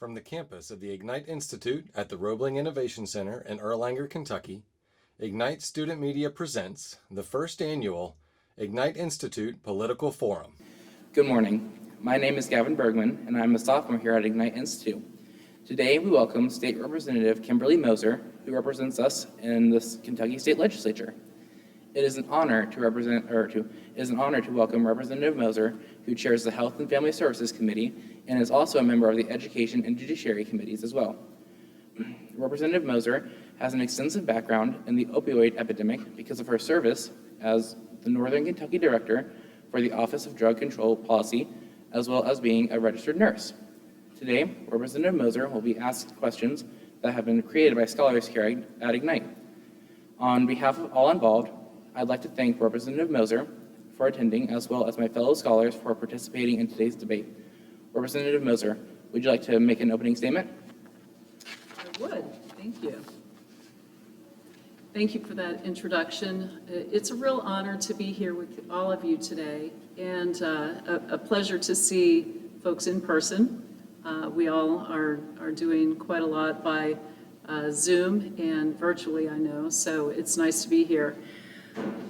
From the campus of the Ignite Institute at the Roebling Innovation Center in Erlanger, Kentucky, Ignite Student Media presents the first annual Ignite Institute Political Forum. Good morning. My name is Gavin Bergman, and I'm a sophomore here at Ignite Institute. Today, we welcome State Representative Kimberly Moser, who represents us in the Kentucky State Legislature. It is an honor to welcome Representative Moser, who chairs the Health and Family Services Committee and is also a member of the Education and Judiciary Committees as well. Representative Moser has an extensive background in the opioid epidemic because of her service as the Northern Kentucky Director for the Office of Drug Control Policy, as well as being a registered nurse. Today, Representative Moser will be asked questions that have been created by scholars here at Ignite. On behalf of all involved, I'd like to thank Representative Moser for attending, as well as my fellow scholars for participating in today's debate. Representative Moser, would you like to make an opening statement? I would. Thank you. Thank you for that introduction. It's a real honor to be here with all of you today, and a pleasure to see folks in person. We all are doing quite a lot by Zoom and virtually, I know, so it's nice to be here.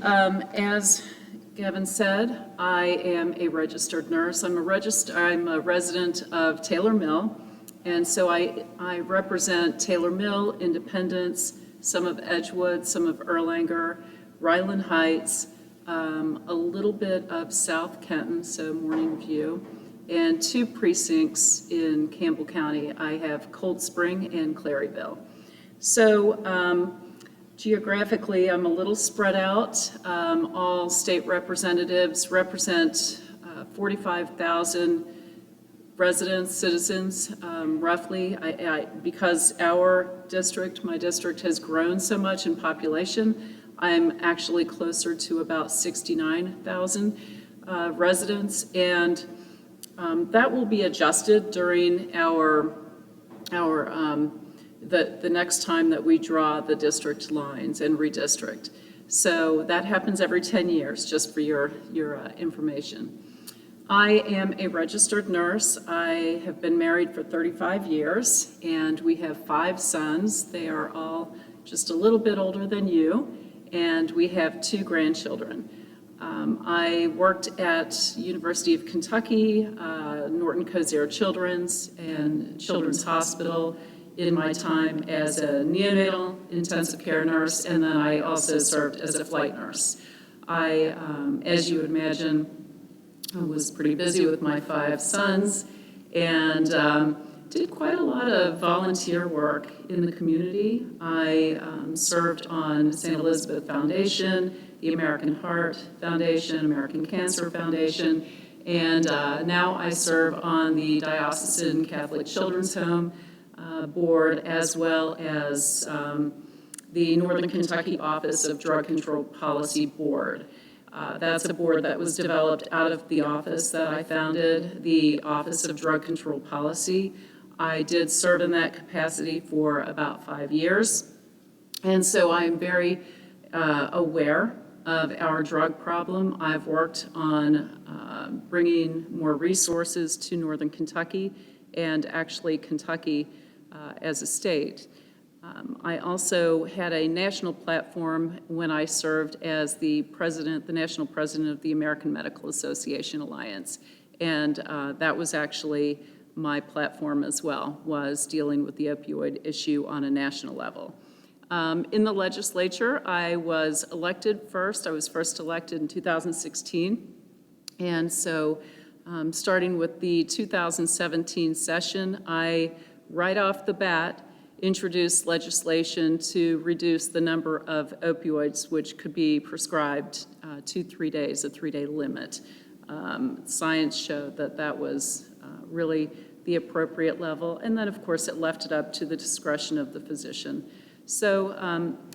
As Gavin said, I am a registered nurse. I'm a resident of Taylor Mill, and so I represent Taylor Mill, Independence, some of Edgewood, some of Erlanger, Ryland Heights, a little bit of South Kenton, so Morning View, and 2 precincts in Campbell County. I have Cold Spring and Claryville. So geographically, I'm a little spread out. All state representatives represent 45,000 residents, citizens, roughly. Because my district has grown so much in population, I'm actually closer to about 69,000 residents, and that will be adjusted during the next time that we draw the district lines and redistrict. So that happens every 10 years, just for your information. I am a registered nurse. I have been married for 35 years, and we have 5 sons. They are all just a little bit older than you, and we have 2 grandchildren. I worked at University of Kentucky, Norton Kosare Children's, and Children's Hospital in my time as a neonatal intensive care nurse, and then I also served as a flight nurse. I, as you would imagine, was pretty busy with my 5 sons, and did quite a lot of volunteer work in the community. I served on St. Elizabeth Foundation, the American Heart Foundation, American Cancer Foundation, and now I serve on the Diocesan Catholic Children's Home Board, as well as the Northern Kentucky Office of Drug Control Policy Board. That's a board that was developed out of the office that I founded, the Office of Drug Control Policy. I did serve in that capacity for about 5 years, and so I'm very aware of our drug problem. I've worked on bringing more resources to Northern Kentucky and actually Kentucky as a state. I also had a national platform when I served as the national president of the American Medical Association Alliance, and that was actually my platform as well, was dealing with the opioid issue on a national level. In the legislature, I was elected first. I was first elected in 2016, and so starting with the 2017 session, I, right off the bat, introduced legislation to reduce the number of opioids which could be prescribed to 3 days, a 3-day limit. Science showed that that was really the appropriate level, and then of course it left it up to the discretion of the physician. So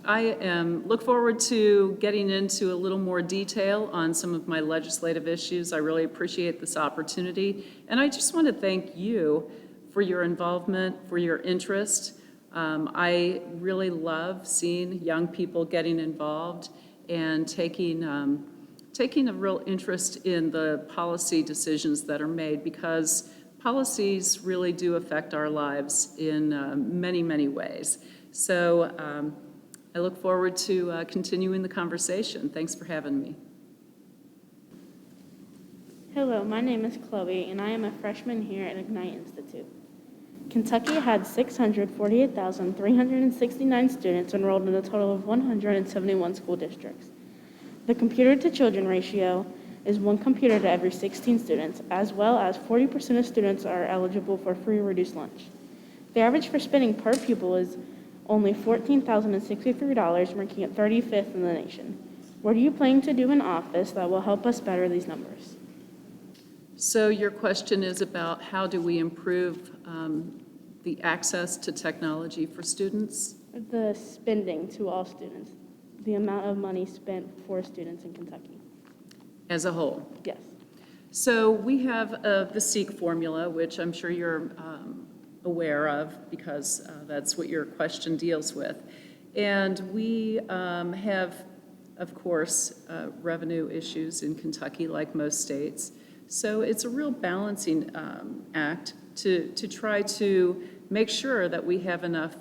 I look forward to getting into a little more detail on some of my legislative issues. I really appreciate this opportunity, and I just want to thank you for your involvement, for your interest. I really love seeing young people getting involved and taking a real interest in the policy decisions that are made, because policies really do affect our lives in many, many ways. So I look forward to continuing the conversation. Thanks for having me. Hello, my name is Chloe, and I am a freshman here at Ignite Institute. Kentucky had 648,369 students enrolled in a total of 171 school districts. The computer-to-children ratio is 1 computer to every 16 students, as well as 40% of students are eligible for free or reduced lunch. The average for spending per pupil is only $14,063, ranking at 35th in the nation. What are you planning to do in office that will help us better these numbers? So your question is about how do we improve the access to technology for students? The spending to all students, the amount of money spent for students in Kentucky. As a whole? Yes. So we have the SEEK formula, which I'm sure you're aware of because that's what your question deals with. And we have, of course, revenue issues in Kentucky like most states. So it's a real balancing act to try to make sure that we have enough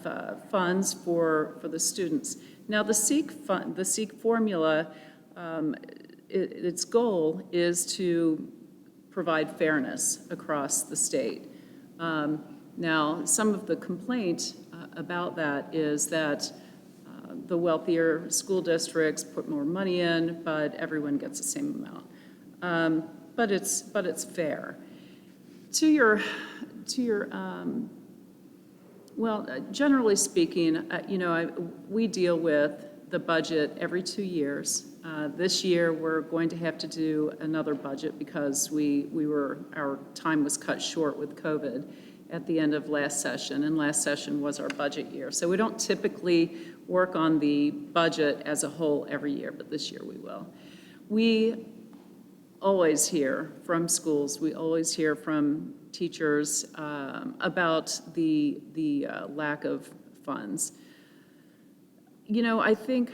funds for the students. Now the SEEK formula, its goal is to provide fairness across the state. Now, some of the complaint about that is that the wealthier school districts put more money in, but everyone gets the same amount. But it's fair. To your well, generally speaking, we deal with the budget every 2 years. This year, we're going to have to do another budget because our time was cut short with COVID at the end of last session, and last session was our budget year. So we don't typically work on the budget as a whole every year, but this year we will. We always hear from schools, we always hear from teachers about the lack of funds. I think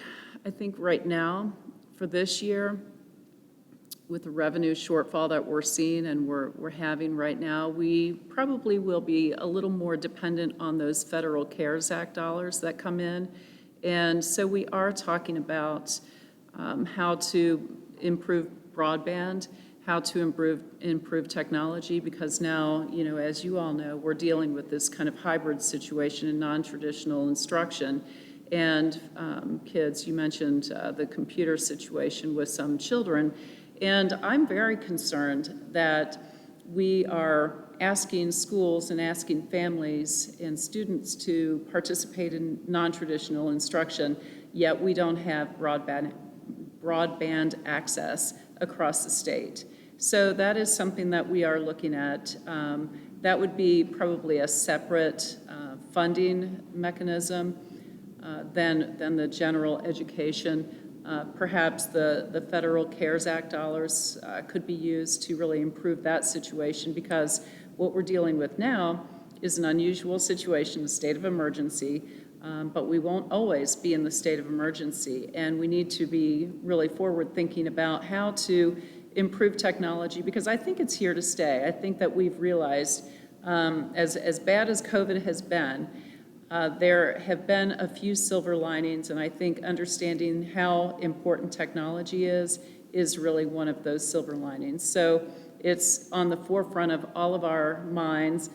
right now, for this year, with the revenue shortfall that we're seeing and we're having right now, we probably will be a little more dependent on those federal CARES Act dollars that come in. And so we are talking about how to improve broadband, how to improve technology, because now, as you all know, we're dealing with this kind of hybrid situation in non-traditional instruction. And kids, you mentioned the computer situation with some children. And I'm very concerned that we are asking schools and asking families and students to participate in non-traditional instruction, yet we don't have broadband access across the state. So that is something that we are looking at. That would be probably a separate funding mechanism than the general education. Perhaps the federal CARES Act dollars could be used to really improve that situation, because what we're dealing with now is an unusual situation, a state of emergency, but we won't always be in the state of emergency, and we need to be really forward thinking about how to improve technology, because I think it's here to stay. I think that we've realized, as bad as COVID has been, there have been a few silver linings, and I think understanding how important technology is really one of those silver linings. So it's on the forefront of all of our minds,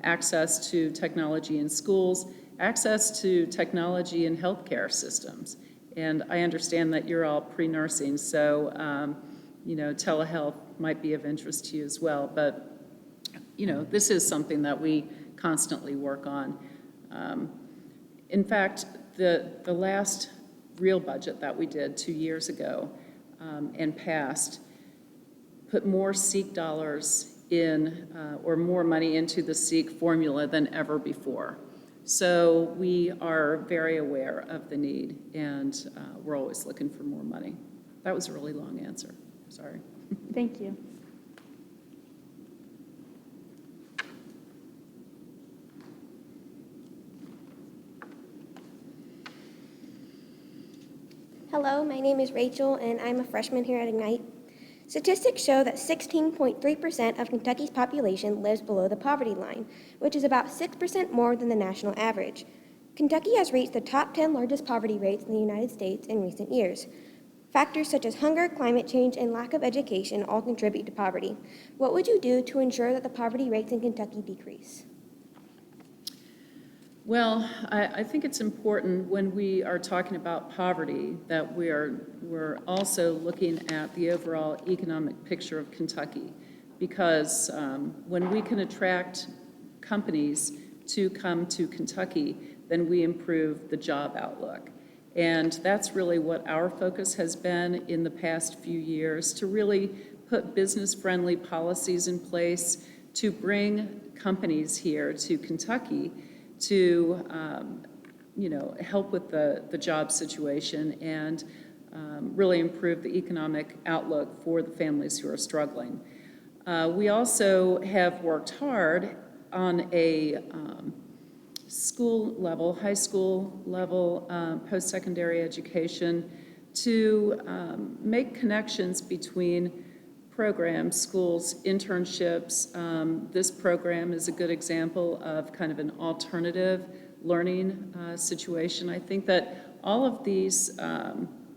access to technology in schools, access to technology in healthcare systems. And I understand that you're all pre-nursing, so telehealth might be of interest to you as well. But this is something that we constantly work on. In fact, the last real budget that we did 2 years ago and passed put more SEEK dollars in, or more money into the SEEK formula than ever before. So we are very aware of the need, and we're always looking for more money. That was a really long answer. Sorry. Thank you. Hello, my name is Rachel, and I'm a freshman here at Ignite. Statistics show that 16.3% of Kentucky's population lives below the poverty line, which is about 6% more than the national average. Kentucky has reached the top 10 largest poverty rates in the United States in recent years. Factors such as hunger, climate change, and lack of education all contribute to poverty. What would you do to ensure that the poverty rates in Kentucky decrease? Well, I think it's important when we are talking about poverty that we're also looking at the overall economic picture of Kentucky, because when we can attract companies to come to Kentucky, then we improve the job outlook. And that's really what our focus has been in the past few years, to really put business-friendly policies in place to bring companies here to Kentucky to help with the job situation and really improve the economic outlook for the families who are struggling. We also have worked hard on a school level, high school level, post-secondary education to make connections between programs, schools, internships. This program is a good example of kind of an alternative learning situation. I think that all of these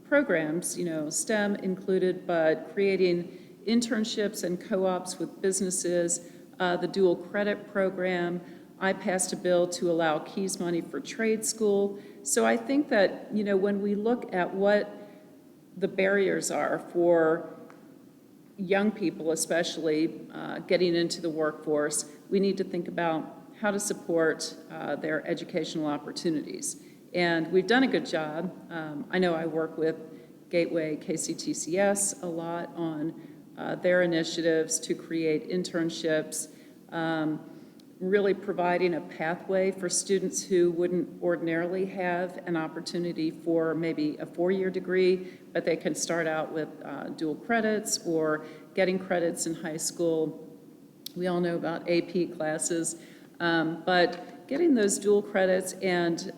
programs, STEM included, but creating internships and co-ops with businesses, the dual credit program. I passed a bill to allow Keys money for trade school. So I think that, when we look at what the barriers are for young people, especially getting into the workforce, we need to think about how to support their educational opportunities. And we've done a good job. I know I work with Gateway KCTCS a lot on their initiatives to create internships, really providing a pathway for students who wouldn't ordinarily have an opportunity for maybe a 4-year degree, but they can start out with dual credits or getting credits in high school. We all know about AP classes, but getting those dual credits and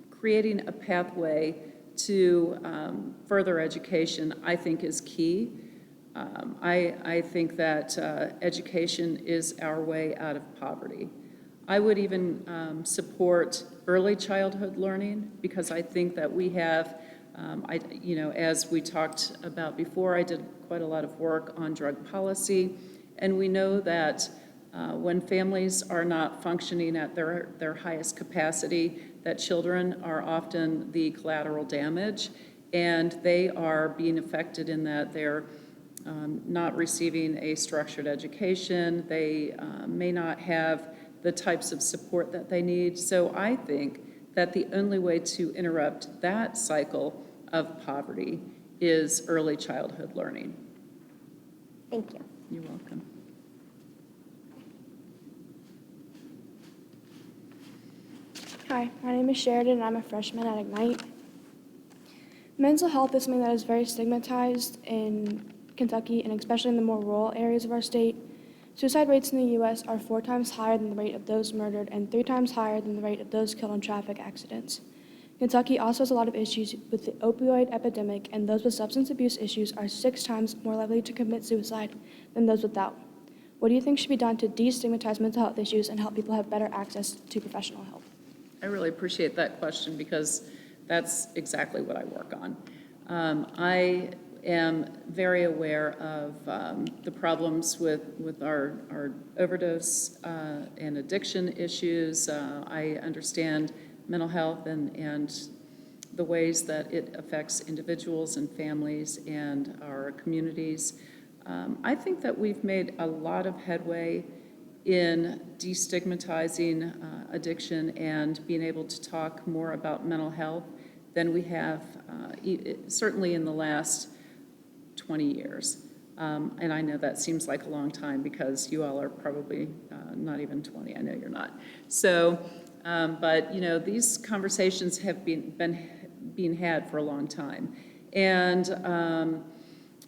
creating a pathway to further education, I think, is key. I think that education is our way out of poverty. I would even support early childhood learning, because I think that we have, as we talked about before, I did quite a lot of work on drug policy, and we know that when families are not functioning at their highest capacity, that children are often the collateral damage, and they are being affected in that they're not receiving a structured education. They may not have the types of support that they need. So I think that the only way to interrupt that cycle of poverty is early childhood learning. Thank you. You're welcome. Hi, my name is Sheridan and I'm a freshman at Ignite. Mental health is something that is very stigmatized in Kentucky and especially in the more rural areas of our state. Suicide rates in the U.S. are 4 times higher than the rate of those murdered and 3 times higher than the rate of those killed in traffic accidents. Kentucky also has a lot of issues with the opioid epidemic, and those with substance abuse issues are 6 times more likely to commit suicide than those without. What do you think should be done to destigmatize mental health issues and help people have better access to professional help? I really appreciate that question, because that's exactly what I work on. I am very aware of the problems with our overdose and addiction issues. I understand mental health and the ways that it affects individuals and families and our communities. I think that we've made a lot of headway in destigmatizing addiction and being able to talk more about mental health than we have certainly in the last 20 years. And I know that seems like a long time because you all are probably not even 20. I know you're not. So, but these conversations have been being had for a long time. And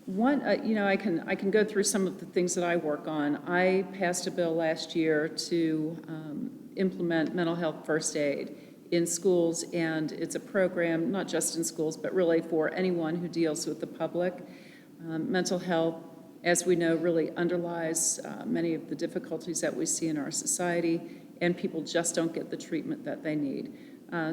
I can go through some of the things that I work on. I passed a bill last year to implement mental health first aid in schools, and it's a program not just in schools, but really for anyone who deals with the public. Mental health as we know, really underlies many of the difficulties that we see in our society, and people just don't get the treatment that they need.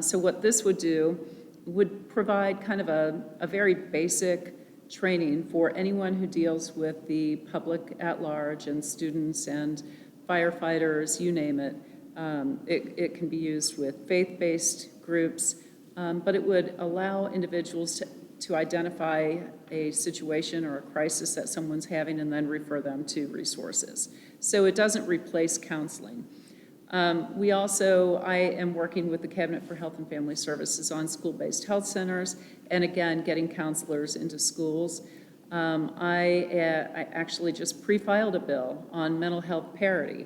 So what this would do would provide kind of a very basic training for anyone who deals with the public at large and students and firefighters, you name it. It can be used with faith-based groups, but it would allow individuals to identify a situation or a crisis that someone's having and then refer them to resources. So it doesn't replace counseling. I am working with the Cabinet for Health and Family Services on school-based health centers, and again, getting counselors into schools. I actually just pre-filed a bill on mental health parity,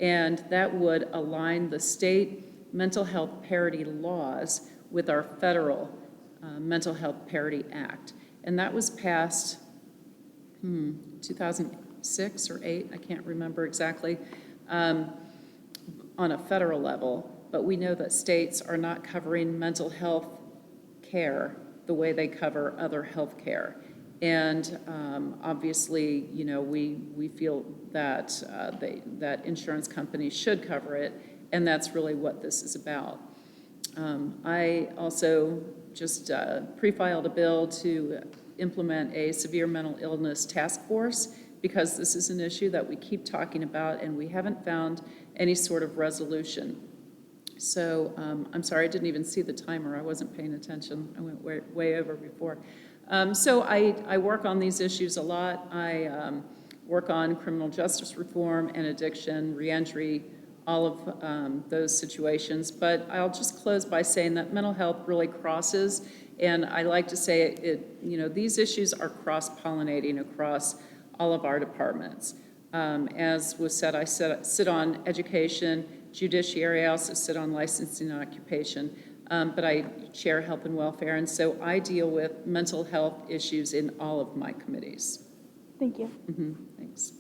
and that would align the state mental health parity laws with our federal Mental Health Parity Act. And that was passed 2006 or 8, I can't remember exactly, on a federal level, but we know that states are not covering mental health care the way they cover other health care. And obviously, you know, we feel that that insurance companies should cover it, and that's really what this is about. I also just pre-filed a bill to implement a severe mental illness task force, because this is an issue that we keep talking about and we haven't found any sort of resolution. So I'm sorry, I didn't even see the timer. I wasn't paying attention. I went way over before. So I work on these issues a lot. I work on criminal justice reform and addiction, reentry, all of those situations. But I'll just close by saying that mental health really crosses, and I like to say you know, these issues are cross-pollinating across all of our departments. As was said, I sit on education, judiciary. I also sit on licensing and occupation, but I chair health and welfare, and so I deal with mental health issues in all of my committees. Thank you. Thanks.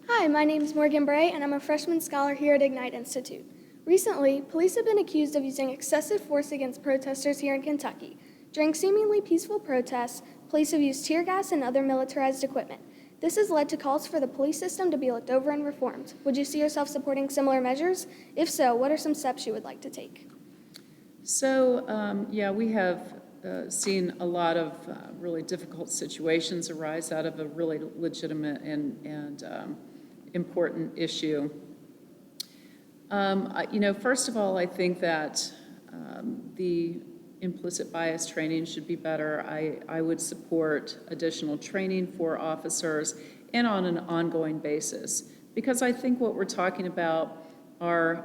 Hi, my name is Morgan Bray, and I'm a freshman scholar here at Ignite Institute. Recently, police have been accused of using excessive force against protesters here in Kentucky. During seemingly peaceful protests, police have used tear gas and other militarized equipment. This has led to calls for the police system to be looked over and reformed. Would you see yourself supporting similar measures? If so, what are some steps you would like to take? So, yeah, we have seen a lot of really difficult situations arise out of a really legitimate and important issue. You know, first of all, I think that the implicit bias training should be better. I would support additional training for officers and on an ongoing basis, because I think what we're talking about are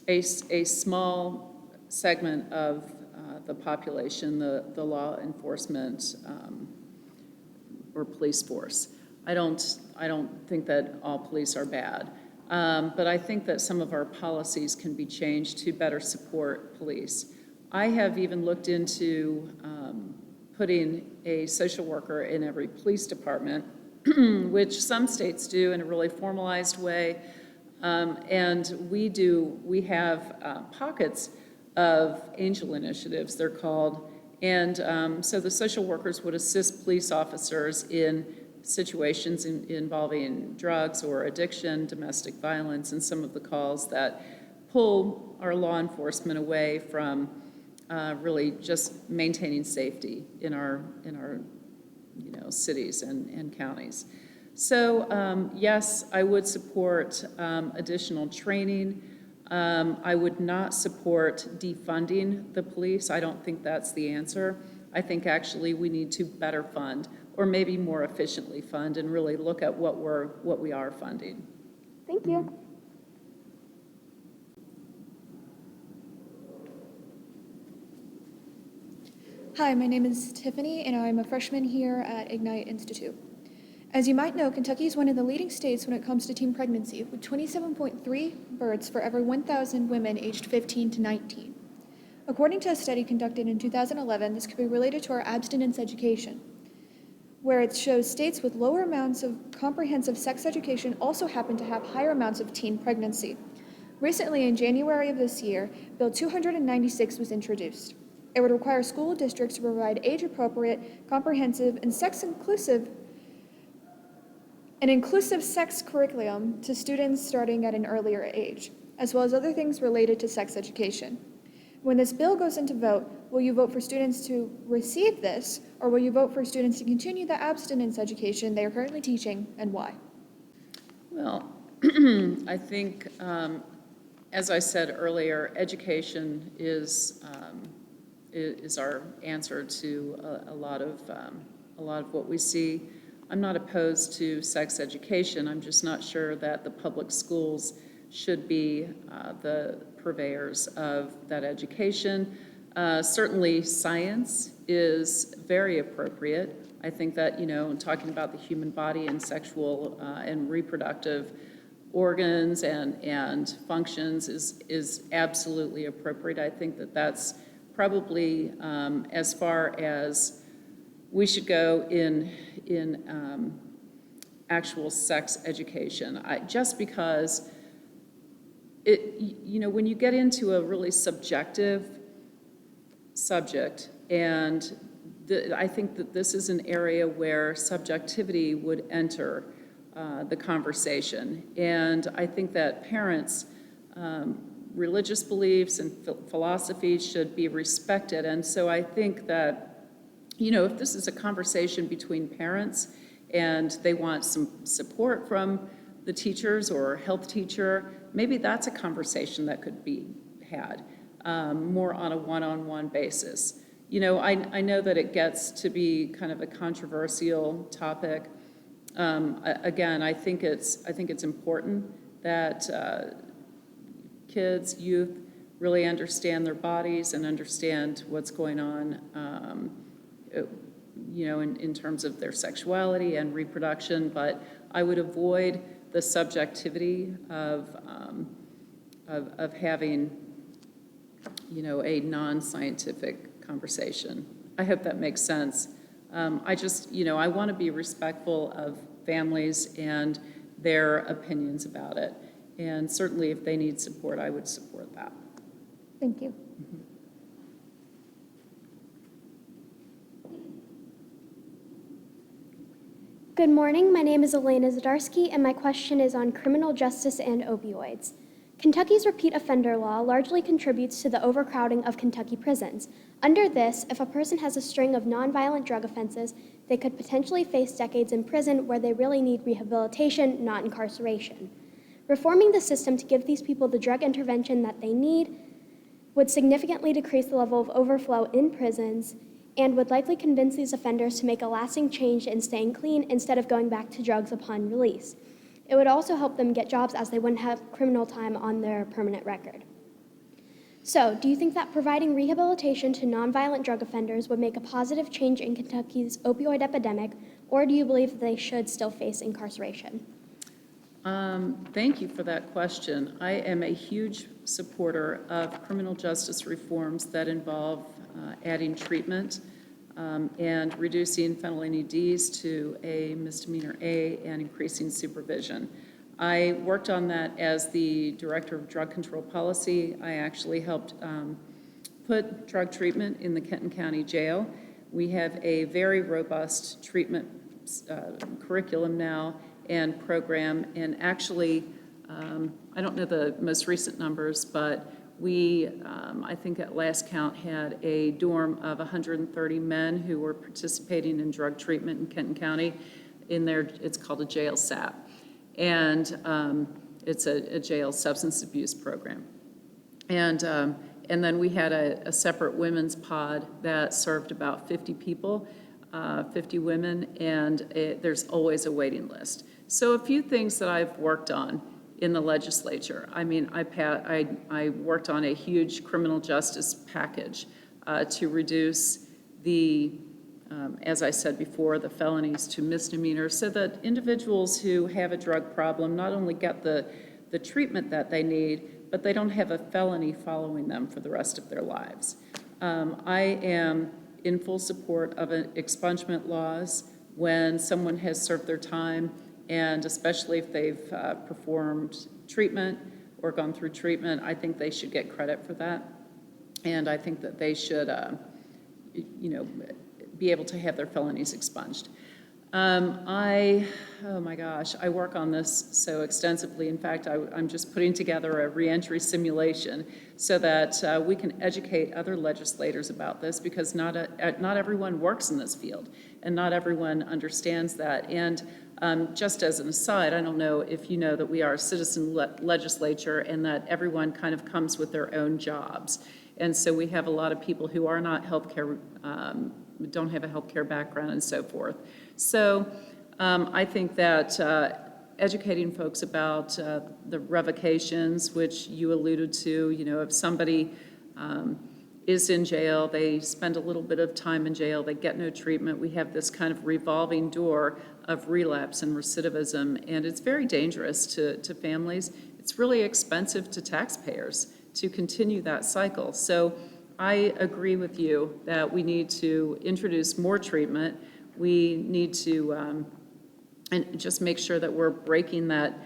a small segment of the population, the law enforcement or police force. I don't think that all police are bad, but I think that some of our policies can be changed to better support police. I have even looked into putting a social worker in every police department, which some states do in a really formalized way, and we have pockets of angel initiatives, they're called, and so the social workers would assist police officers in situations involving drugs or addiction, domestic violence, and some of the calls that pull our law enforcement away from really just maintaining safety in our you know, cities and counties. So yes, I would support additional training. I would not support defunding the police. I don't think that's the answer. I think actually we need to better fund, or maybe more efficiently fund, and really look at what we are funding. Thank you. Hi, my name is Tiffany, and I'm a freshman here at Ignite Institute. As you might know, Kentucky is one of the leading states when it comes to teen pregnancy, with 27.3 births for every 1,000 women aged 15 to 19. According to a study conducted in 2011, this could be related to our abstinence education, where it shows states with lower amounts of comprehensive sex education also happen to have higher amounts of teen pregnancy. Recently, in January of this year, Bill 296 was introduced. It would require school districts to provide age-appropriate, comprehensive, and inclusive sex curriculum to students starting at an earlier age, as well as other things related to sex education. When this bill goes into vote, will you vote for students to receive this, or will you vote for students to continue the abstinence education they are currently teaching, and why? Well, I think, as I said earlier, education is our answer to a lot of what we see. I'm not opposed to sex education. I'm just not sure that the public schools should be the purveyors of that education. Certainly, science is very appropriate. I think that, talking about the human body and sexual and reproductive organs and functions is absolutely appropriate. I think that that's probably as far as we should go in actual sex education. Just because when you get into a really subjective subject, and I think that this is an area where subjectivity would enter the conversation. And I think that parents' religious beliefs and philosophies should be respected. And so I think that, if this is a conversation between parents and they want some support from the teachers or health teacher, maybe that's a conversation that could be had more on a one-on-one basis. I know that it gets to be kind of a controversial topic. Again, I think it's important that kids, youth, really understand their bodies and understand what's going on, in terms of their sexuality and reproduction. But I would avoid the subjectivity of having, a non-scientific conversation. I hope that makes sense. I want to be respectful of families and their opinions about it. And certainly if they need support, I would support that. Thank you. Good morning. My name is Elena Zadarsky, and my question is on criminal justice and opioids. Kentucky's repeat offender law largely contributes to the overcrowding of Kentucky prisons. Under this, if a person has a string of nonviolent drug offenses, they could potentially face decades in prison where they really need rehabilitation, not incarceration. Reforming the system to give these people the drug intervention that they need would significantly decrease the level of overflow in prisons and would likely convince these offenders to make a lasting change in staying clean instead of going back to drugs upon release. It would also help them get jobs as they wouldn't have criminal time on their permanent record. So, do you think that providing rehabilitation to nonviolent drug offenders would make a positive change in Kentucky's opioid epidemic, or do you believe that they should still face incarceration? Thank you for that question. I am a huge supporter of criminal justice reforms that involve adding treatment and reducing phenylalanine Ds to a misdemeanor A and increasing supervision. I worked on that as the Director of Drug Control Policy. I actually helped put drug treatment in the Kenton County Jail. We have a very robust treatment curriculum now and program, and actually, I don't know the most recent numbers, but we, I think at last count, had a dorm of 130 men who were participating in drug treatment in Kenton County. In there, it's called a jail SAP, and it's a jail substance abuse program. And then we had a separate women's pod that served about 50 people, 50 women, and there's always a waiting list. So a few things that I've worked on in the legislature. I mean, I worked on a huge criminal justice package to reduce the, as I said before, the felonies to misdemeanors, so that individuals who have a drug problem not only get the treatment that they need, but they don't have a felony following them for the rest of their lives. I am in full support of expungement laws when someone has served their time, and especially if they've performed treatment or gone through treatment. I think they should get credit for that. And I think that they should, be able to have their felonies expunged. Oh my gosh, I work on this so extensively. In fact, I'm just putting together a reentry simulation so that we can educate other legislators about this, because not everyone works in this field and not everyone understands that. And just as an aside, I don't know if you know that we are a citizen legislature and that everyone kind of comes with their own jobs. And so we have a lot of people who are not healthcare, don't have a healthcare background and so forth. So I think that educating folks about the revocations, which you alluded to, if somebody is in jail, they spend a little bit of time in jail, they get no treatment, we have this kind of revolving door of relapse and recidivism, and it's very dangerous to families. It's really expensive to taxpayers to continue that cycle. So I agree with you that we need to introduce more treatment. We need to and just make sure that we're breaking that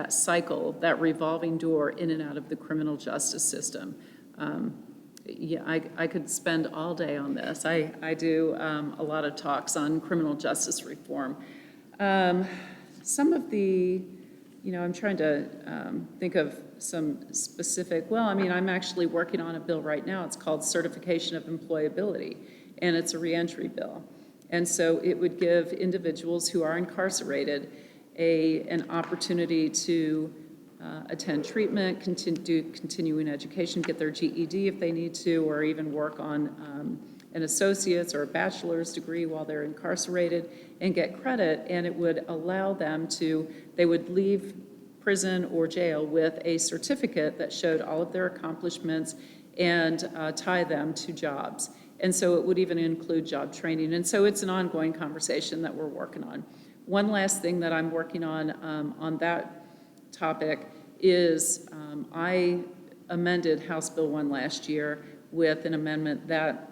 cycle, that revolving door in and out of the criminal justice system. Yeah, I could spend all day on this. I do a lot of talks on criminal justice reform. Some of the, I'm trying to think of some specific, I'm actually working on a bill right now. It's called Certification of Employability, and it's a reentry bill. And so it would give individuals who are incarcerated an opportunity to attend treatment, do continuing education, get their GED if they need to, or even work on an associate's or a bachelor's degree while they're incarcerated and get credit. And it would allow them they would leave prison or jail with a certificate that showed all of their accomplishments and tie them to jobs. And so it would even include job training. And so it's an ongoing conversation that we're working on. One last thing that I'm working on that topic is I amended House Bill 1 last year with an amendment that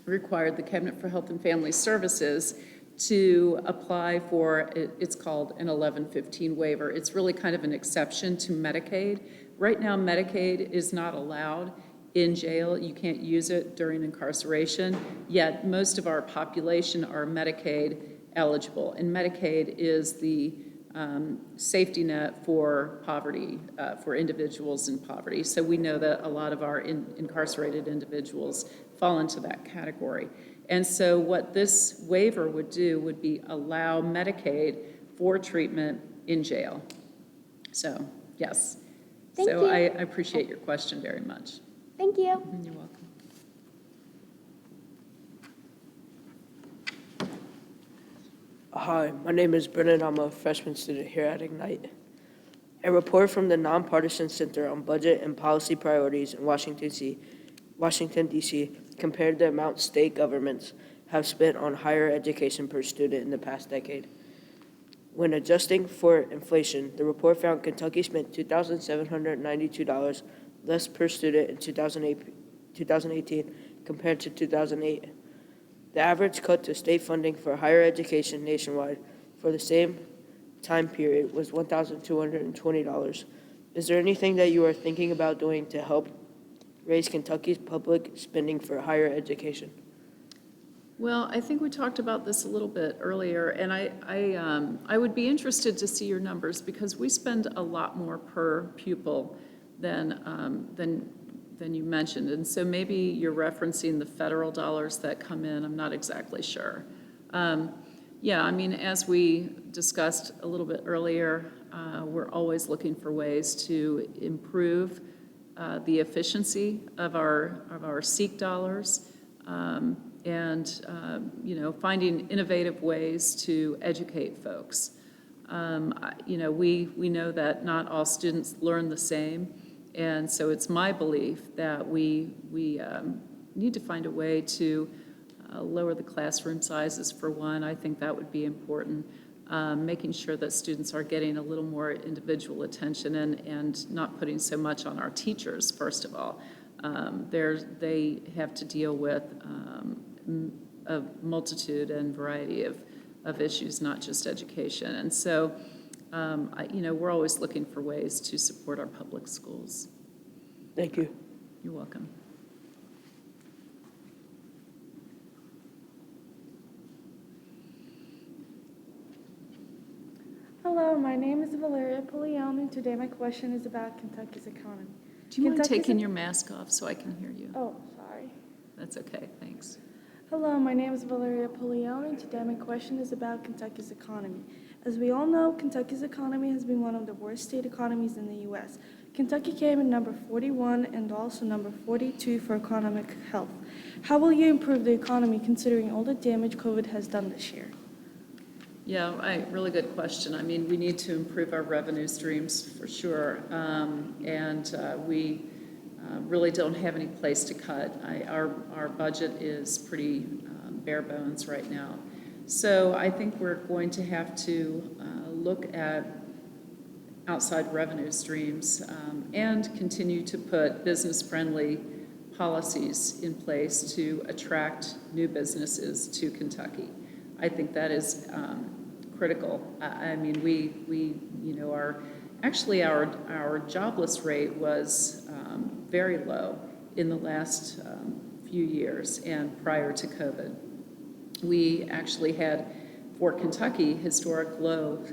required the Cabinet for Health and Family Services to apply for, it's called an 1115 waiver. It's really kind of an exception to Medicaid. Right now, Medicaid is not allowed in jail. You can't use it during incarceration, yet most of our population are Medicaid eligible. And Medicaid is the safety net for poverty, for individuals in poverty. So we know that a lot of our incarcerated individuals fall into that category. And so what this waiver would do would be allow Medicaid for treatment in jail. So, yes. Thank you. I appreciate your question very much. Thank you. You're welcome. Hi, my name is Brennan. I'm a freshman student here at Ignite. A report from the Nonpartisan Center on Budget and Policy Priorities in Washington, D.C. compared the amount state governments have spent on higher education per student in the past decade. When adjusting for inflation, the report found Kentucky spent $2,792 less per student in 2018 compared to 2008. The average cut to state funding for higher education nationwide for the same time period was $1,220. Is there anything that you are thinking about doing to help raise Kentucky's public spending for higher education? Well, I think we talked about this a little bit earlier, and I would be interested to see your numbers, because we spend a lot more per pupil than you mentioned. And so maybe you're referencing the federal dollars that come in. I'm not exactly sure. Yeah, I mean, as we discussed a little bit earlier, we're always looking for ways to improve the efficiency of our SEEK dollars, and finding innovative ways to educate folks. We know that not all students learn the same. And so it's my belief that we need to find a way to lower the classroom sizes for one. I think that would be important. Making sure that students are getting a little more individual attention and not putting so much on our teachers, first of all. They have to deal with a multitude and variety of issues, not just education. And so we're always looking for ways to support our public schools. Thank you. You're welcome. Hello, my name is Valeria POLION, and today my question is about Kentucky's economy. Do you mind Kentucky's taking e- your mask off so I can hear you? Oh, sorry. That's okay, thanks. Hello, my name is Valeria POLION, and today my question is about Kentucky's economy. As we all know, Kentucky's economy has been one of the worst state economies in the U.S. Kentucky came in number 41 and also number 42 for economic health. How will you improve the economy considering all the damage COVID has done this year? Yeah, really good question. I mean, we need to improve our revenue streams for sure, and we really don't have any place to cut. Our budget is pretty bare bones right now. So I think we're going to have to look at outside revenue streams and continue to put business-friendly policies in place to attract new businesses to Kentucky. I think that is critical. I mean, we our jobless rate was very low in the last few years and prior to COVID. We actually had, for Kentucky, historic low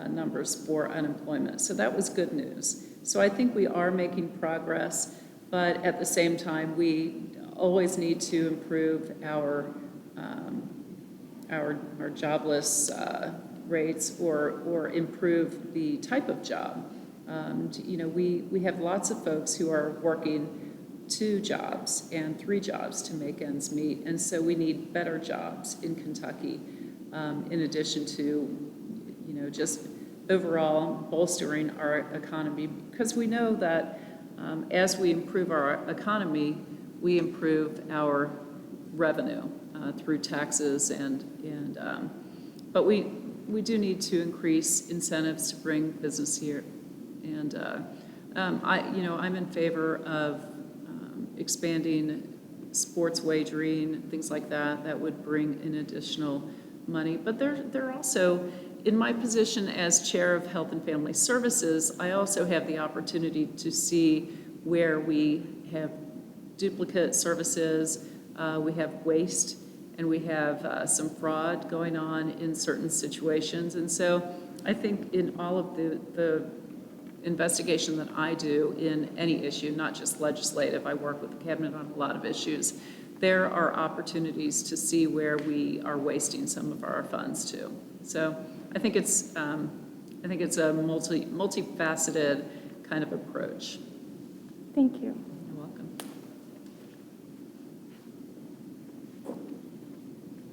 numbers for unemployment. So that was good news. So I think we are making progress, but at the same time, we always need to improve our jobless rates or improve the type of job. We have lots of folks who are working 2 jobs and 3 jobs to make ends meet, and so we need better jobs in Kentucky, in addition to, just overall bolstering our economy, because we know that as we improve our economy, we improve our revenue through taxes but we do need to increase incentives to bring business here, and I'm in favor of expanding sports wagering, things like that. That would bring in additional money. But they're also, in my position as chair of Health and Family Services, I also have the opportunity to see where we have duplicate services, we have waste, and we have some fraud going on in certain situations. And so I think in all of the investigation that I do in any issue, not just legislative, I work with the cabinet on a lot of issues, there are opportunities to see where we are wasting some of our funds too. So I think it's a multifaceted kind of approach. Thank you. You're welcome.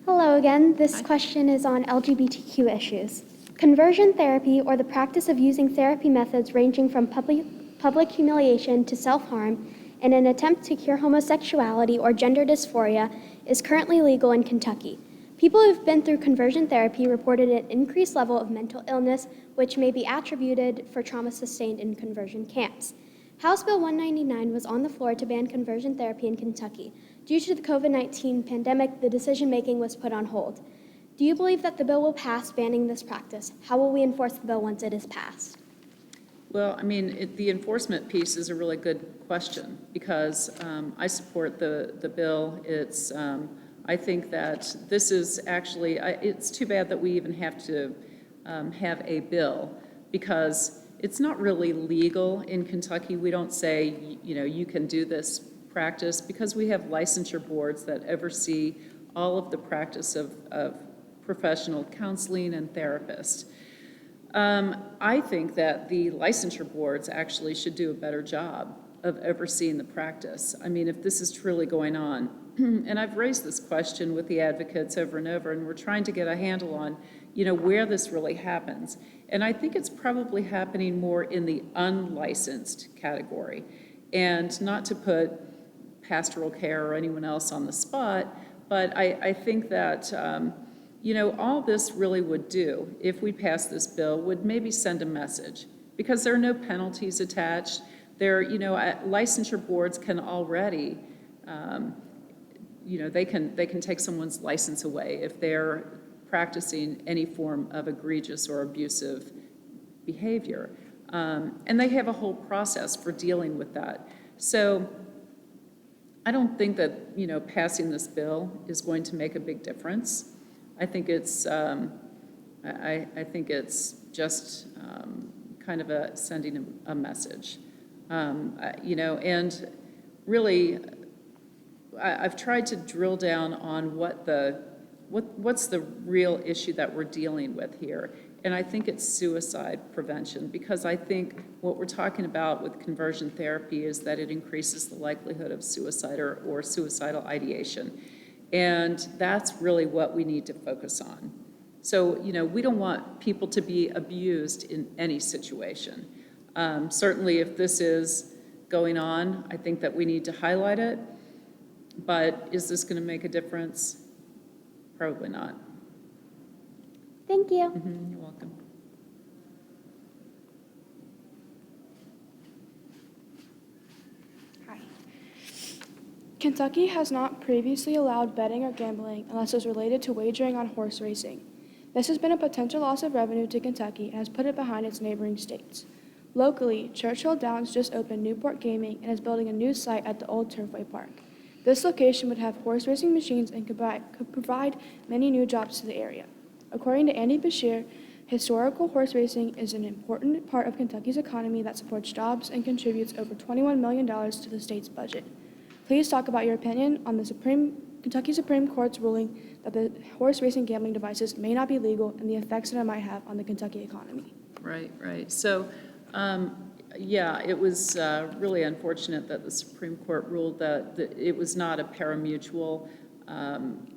Hello again. This Hi. question is on LGBTQ issues. Conversion therapy, or the practice of using therapy methods ranging from public humiliation to self-harm in an attempt to cure homosexuality or gender dysphoria, is currently legal in Kentucky. People who've been through conversion therapy reported an increased level of mental illness, which may be attributed for trauma sustained in conversion camps. House Bill 199 was on the floor to ban conversion therapy in Kentucky. Due to the COVID-19 pandemic, the decision-making was put on hold. Do you believe that the bill will pass banning this practice? How will we enforce the bill once it is passed? Well, I mean, the enforcement piece is a really good question, because I support the bill. It's, I think that this is actually, it's too bad that we even have to have a bill, because it's not really legal in Kentucky. We don't say, you can do this practice, because we have licensure boards that oversee all of the practice of professional counseling and therapists. I think that the licensure boards actually should do a better job of overseeing the practice. I mean, if this is truly going on, and I've raised this question with the advocates over and over, and we're trying to get a handle on, where this really happens. And I think it's probably happening more in the unlicensed category. And not to put pastoral care or anyone else on the spot, but I think that all this really would do, if we pass this bill, would maybe send a message, because there are no penalties attached. There, licensure boards can already, they can take someone's license away if they're practicing any form of egregious or abusive behavior. And they have a whole process for dealing with that. So I don't think that, passing this bill is going to make a big difference. I think it's, I think it's just kind of sending a message. And really, I've tried to drill down on what's the real issue that we're dealing with here. And I think it's suicide prevention, because I think what we're talking about with conversion therapy is that it increases the likelihood of suicide or suicidal ideation. And that's really what we need to focus on. So, we don't want people to be abused in any situation. Certainly, if this is going on, I think that we need to highlight it. But is this going to make a difference? Probably not. Thank you. You're welcome. Hi. Kentucky has not previously allowed betting or gambling unless it's related to wagering on horse racing. This has been a potential loss of revenue to Kentucky and has put it behind its neighboring states. Locally, Churchill Downs just opened Newport Gaming and is building a new site at the old Turfway Park. This location would have horse racing machines and could provide many new jobs to the area. According to Andy Bashir, historical horse racing is an important part of Kentucky's economy that supports jobs and contributes over $21 million to the state's budget. Please talk about your opinion on the Kentucky Supreme Court's ruling that the horse racing gambling devices may not be legal and the effects that it might have on the Kentucky economy. Right. So, it was really unfortunate that the Supreme Court ruled that it was not a pari-mutuel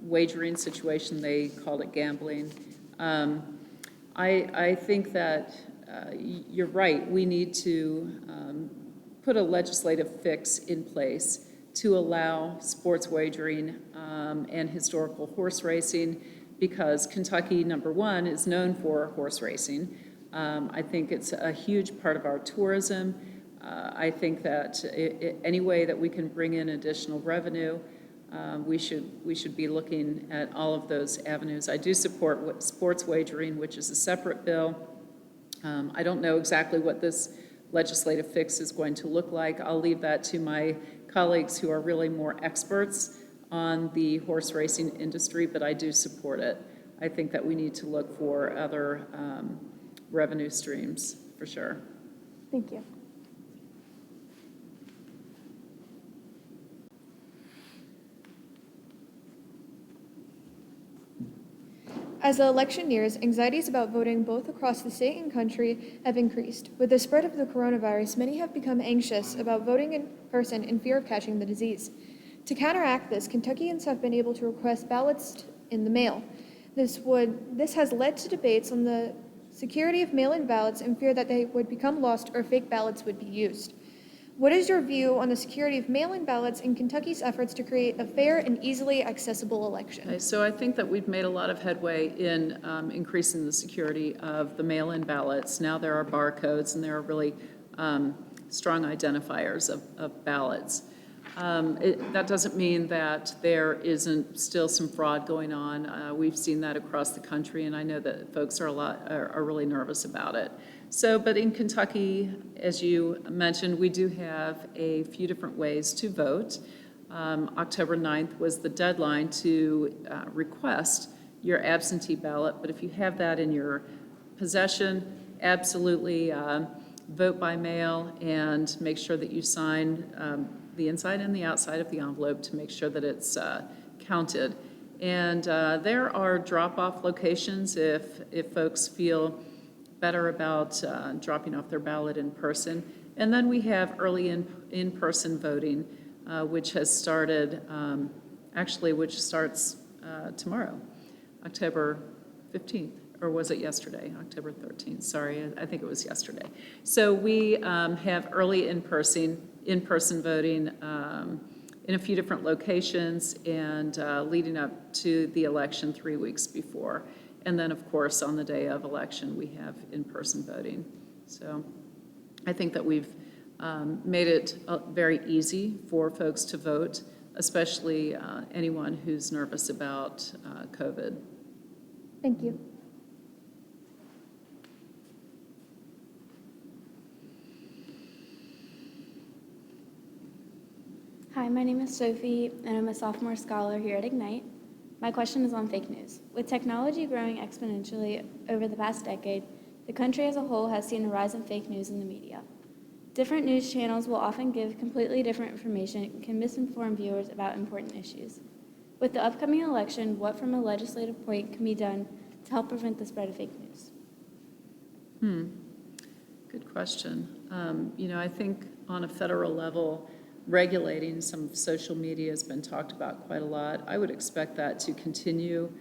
wagering situation. They called it gambling. I think that you're right. We need to put a legislative fix in place to allow sports wagering and historical horse racing, because Kentucky, number one, is known for horse racing. I think it's a huge part of our tourism. I think that any way that we can bring in additional revenue, we should be looking at all of those avenues. I do support sports wagering, which is a separate bill. I don't know exactly what this legislative fix is going to look like. I'll leave that to my colleagues who are really more experts on the horse racing industry, but I do support it. I think that we need to look for other revenue streams, for sure. Thank you. As the election nears, anxieties about voting both across the state and country have increased. With the spread of the coronavirus, many have become anxious about voting in person in fear of catching the disease. To counteract this, Kentuckians have been able to request ballots in the mail. This has led to debates on the security of mail-in ballots and fear that they would become lost or fake ballots would be used. What is your view on the security of mail-in ballots in Kentucky's efforts to create a fair and easily accessible election? Okay, so I think that we've made a lot of headway in increasing the security of the mail-in ballots. Now there are barcodes and there are really strong identifiers of ballots. That doesn't mean that there isn't still some fraud going on. We've seen that across the country, and I know that folks are really nervous about it. So, but in Kentucky, as you mentioned, we do have a few different ways to vote. October 9th was the deadline to request your absentee ballot, but if you have that in your possession, absolutely vote by mail and make sure that you sign the inside and the outside of the envelope to make sure that it's counted. And there are drop-off locations if folks feel better about dropping off their ballot in person. And then we have early in-person voting, which has started, which starts tomorrow, October 15th, or was it yesterday? October 13th, sorry, I think it was yesterday. So we have early in-person voting in a few different locations and leading up to the election 3 weeks before. And then, of course, on the day of election, we have in-person voting. So I think that we've made it very easy for folks to vote, especially anyone who's nervous about COVID. Thank you. Hi, my name is Sophie, and I'm a sophomore scholar here at Ignite. My question is on fake news. With technology growing exponentially over the past decade, the country as a whole has seen a rise in fake news in the media. Different news channels will often give completely different information and can misinform viewers about important issues. With the upcoming election, what from a legislative point can be done to help prevent the spread of fake news? Good question. I think on a federal level, regulating some social media has been talked about quite a lot. I would expect that to continue.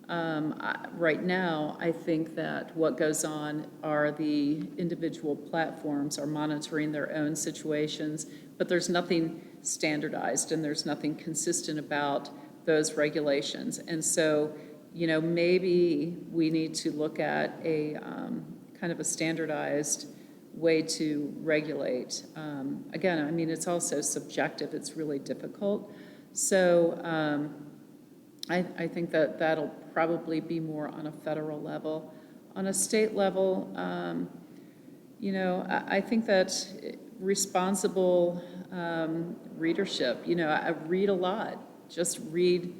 Right now, I think that what goes on are the individual platforms are monitoring their own situations, but there's nothing standardized and there's nothing consistent about those regulations. And so, maybe we need to look at a kind of a standardized way to regulate. Again, I mean, it's also subjective. It's really difficult. So I think that that'll probably be more on a federal level. On a state level, I think that responsible readership, I read a lot. Just read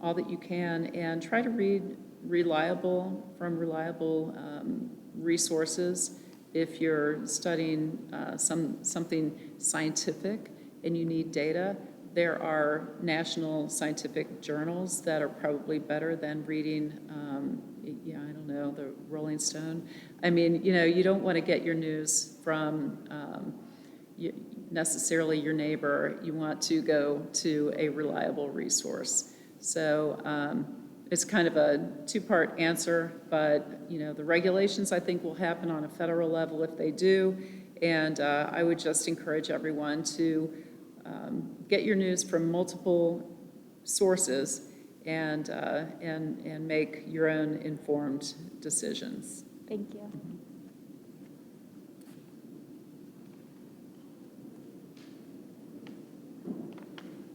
all that you can and try to read reliable resources. If you're studying something scientific and you need data, there are national scientific journals that are probably better than reading, I don't know, the Rolling Stone. I mean, you don't want to get your news from necessarily your neighbor. You want to go to a reliable resource. So it's kind of a two-part answer, but the regulations I think will happen on a federal level if they do, and I would just encourage everyone to get your news from multiple sources and make your own informed decisions. Thank you.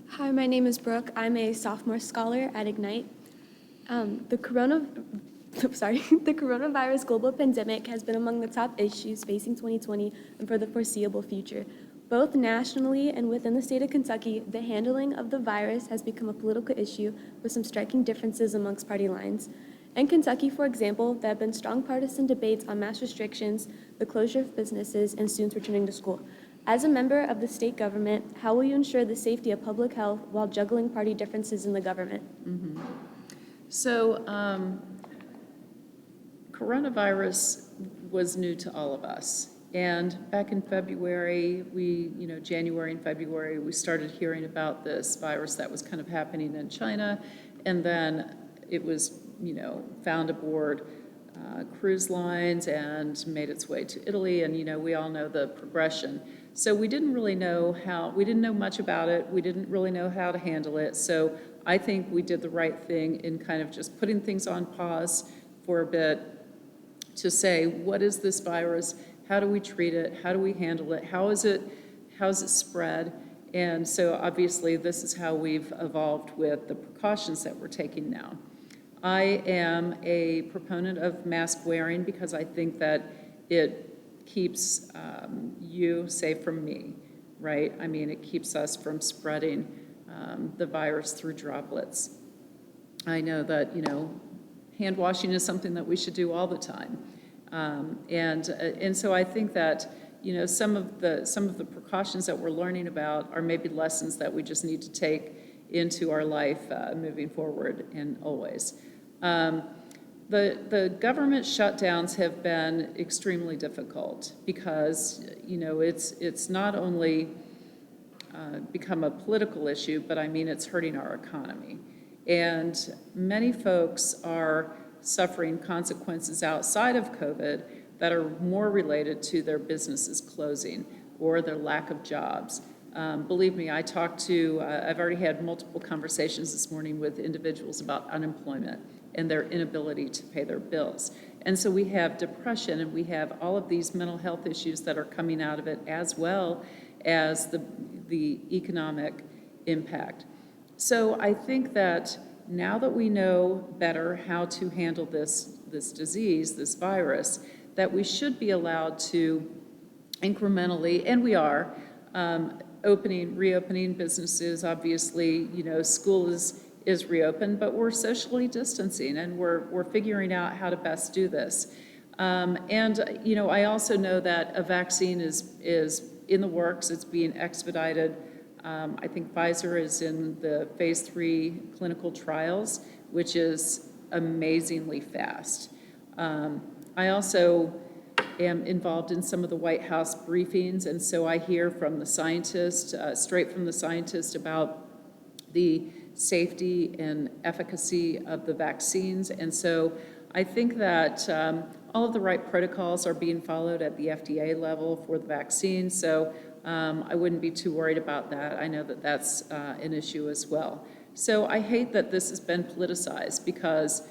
Hi, my name is Brooke. I'm a sophomore scholar at Ignite. The coronavirus global pandemic has been among the top issues facing 2020 and for the foreseeable future. Both nationally and within the state of Kentucky, the handling of the virus has become a political issue with some striking differences amongst party lines. In Kentucky, for example, there have been strong partisan debates on mask restrictions, the closure of businesses, and students returning to school. As a member of the state government, how will you ensure the safety of public health while juggling party differences in the government? Mm-hmm. So coronavirus was new to all of us. And back in February, January and February, we started hearing about this virus that was kind of happening in China. And then it was, found aboard cruise lines and made its way to Italy. And, we all know the progression. So we didn't really know we didn't know much about it. We didn't really know how to handle it. So I think we did the right thing in kind of just putting things on pause for a bit to say, what is this virus? How do we treat it? How do we handle it? How is it spread? And so obviously this is how we've evolved with the precautions that we're taking now. I am a proponent of mask wearing because I think that it keeps you safe from me, right? I mean, it keeps us from spreading the virus through droplets. I know that, hand washing is something that we should do all the time. And so I think that, some of the precautions that we're learning about are maybe lessons that we just need to take into our life moving forward and always. The government shutdowns have been extremely difficult because, it's not only become a political issue, but I mean, it's hurting our economy. And many folks are suffering consequences outside of COVID that are more related to their businesses closing or their lack of jobs. Believe me, I've already had multiple conversations this morning with individuals about unemployment and their inability to pay their bills. And so we have depression and we have all of these mental health issues that are coming out of it, as well as the economic impact. So I think that now that we know better how to handle this disease, this virus, that we should be allowed to incrementally, and we are, reopening businesses. Obviously, school is is reopened, but we're socially distancing, and we're figuring out how to best do this. And, you know, I also know that a vaccine is in the works. It's being expedited. I think Pfizer is in the phase 3 clinical trials, which is amazingly fast. I also am involved in some of the White House briefings, and so I hear from the scientist, straight from the scientist, about the safety and efficacy of the vaccines. And so I think that all of the right protocols are being followed at the FDA level for the vaccine, so I wouldn't be too worried about that. I know that that's an issue as well. So I hate that this has been politicized because,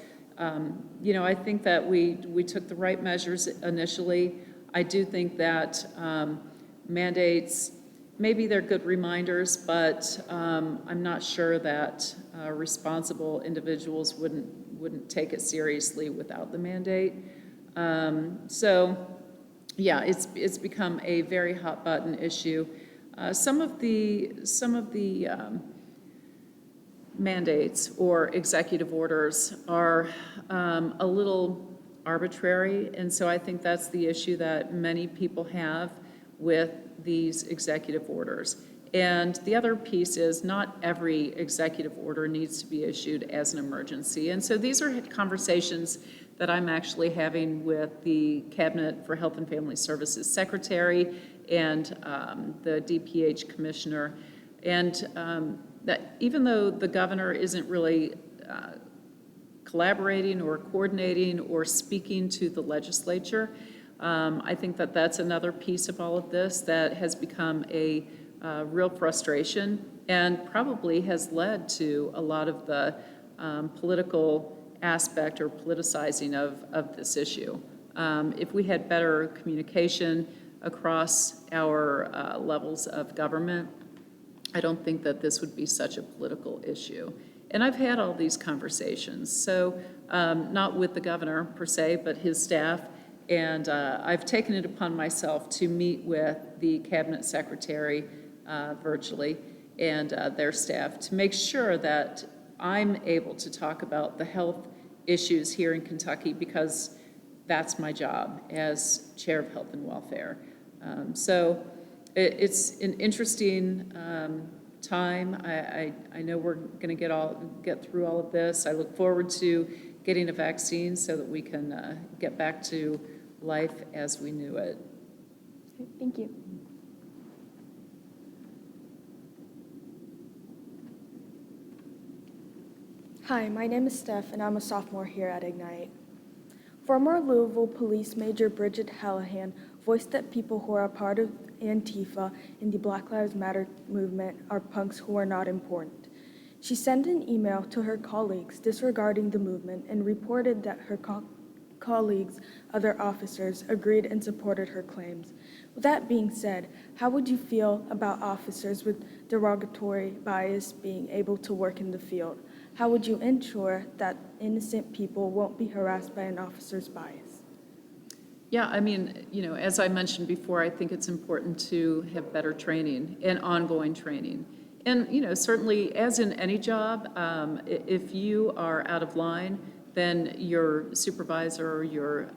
you know, I think that we took the right measures initially. I do think that mandates, maybe they're good reminders, but I'm not sure that responsible individuals wouldn't take it seriously without the mandate. So, yeah, it's become a very hot button issue. Some of the mandates or executive orders are a little arbitrary, and so I think that's the issue that many people have with these executive orders. And the other piece is not every executive order needs to be issued as an emergency. And so these are conversations that I'm actually having with the Cabinet for Health and Family Services Secretary and the DPH Commissioner. And that even though the governor isn't really collaborating or coordinating or speaking to the legislature, I think that that's another piece of all of this that has become a real frustration and probably has led to a lot of the political aspect or politicizing of this issue. If we had better communication across our levels of government, I don't think that this would be such a political issue. And I've had all these conversations, so not with the governor per se, but his staff. And I've taken it upon myself to meet with the cabinet secretary virtually and their staff to make sure that I'm able to talk about the health issues here in Kentucky, because that's my job as chair of health and welfare. So it's an interesting time. I know we're going to get through all of this. I look forward to getting a vaccine so that we can get back to life as we knew it. Thank you. Hi, my name is Steph, and I'm a sophomore here at Ignite. Former Louisville Police Major Bridget Hallahan voiced that people who are a part of Antifa and the Black Lives Matter movement are punks who are not important. She sent an email to her colleagues disregarding the movement and reported that her colleagues, other officers, agreed and supported her claims. With that being said, how would you feel about officers with derogatory bias being able to work in the field? How would you ensure that innocent people won't be harassed by an officer's bias? Yeah, I mean, you know, as I mentioned before, I think it's important to have better training and ongoing training. And, you know, certainly, as in any job, if you are out of line, then your supervisor or your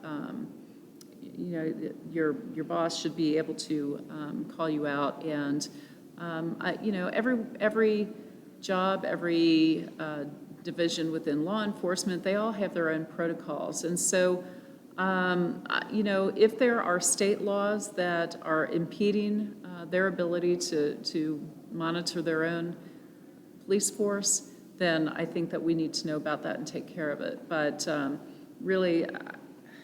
boss should be able to call you out. And, you know, every job, every division within law enforcement, they all have their own protocols. And so, you know, if there are state laws that are impeding their ability to monitor their own police force, then I think that we need to know about that and take care of it. But really,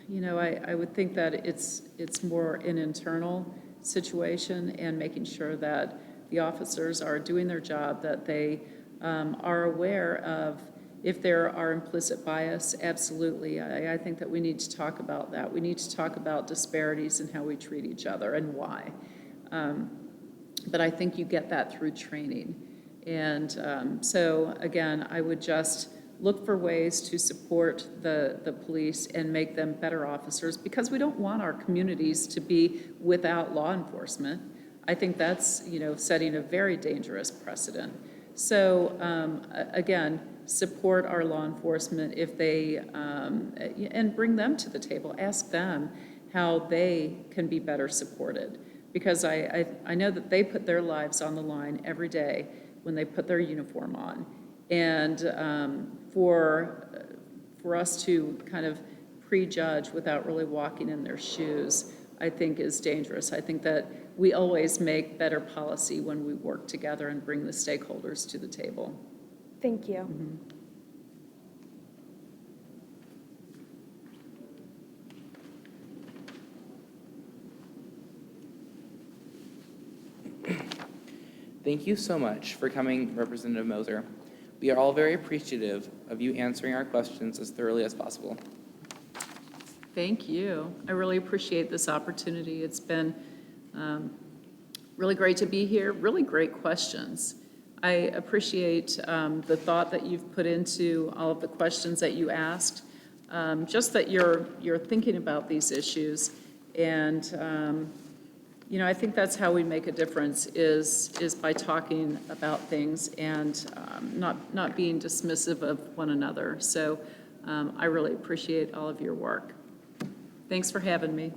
you know, I would think that it's more an internal situation and making sure that the officers are doing their job, that they are aware of if there are implicit bias. Absolutely. I think that we need to talk about that. We need to talk about disparities in how we treat each other and why. But I think you get that through training. And so, again, I would just look for ways to support the police and make them better officers, because we don't want our communities to be without law enforcement. I think that's, you know, setting a very dangerous precedent. So, again, support our law enforcement if they, and bring them to the table, ask them how they can be better supported. Because I know that they put their lives on the line every day when they put their uniform on. And for us to kind of prejudge without really walking in their shoes, I think is dangerous. I think that we always make better policy when we work together and bring the stakeholders to the table. Thank you. Thank you so much for coming, Representative Moser. We are all very appreciative of you answering our questions as thoroughly as possible. Thank you. I really appreciate this opportunity. It's been really great to be here, really great questions. I appreciate the thought that you've put into all of the questions that you asked, just that you're thinking about these issues. And, you know, I think that's how we make a difference is by talking about things and not being dismissive of one another. So I really appreciate all of your work. Thanks for having me.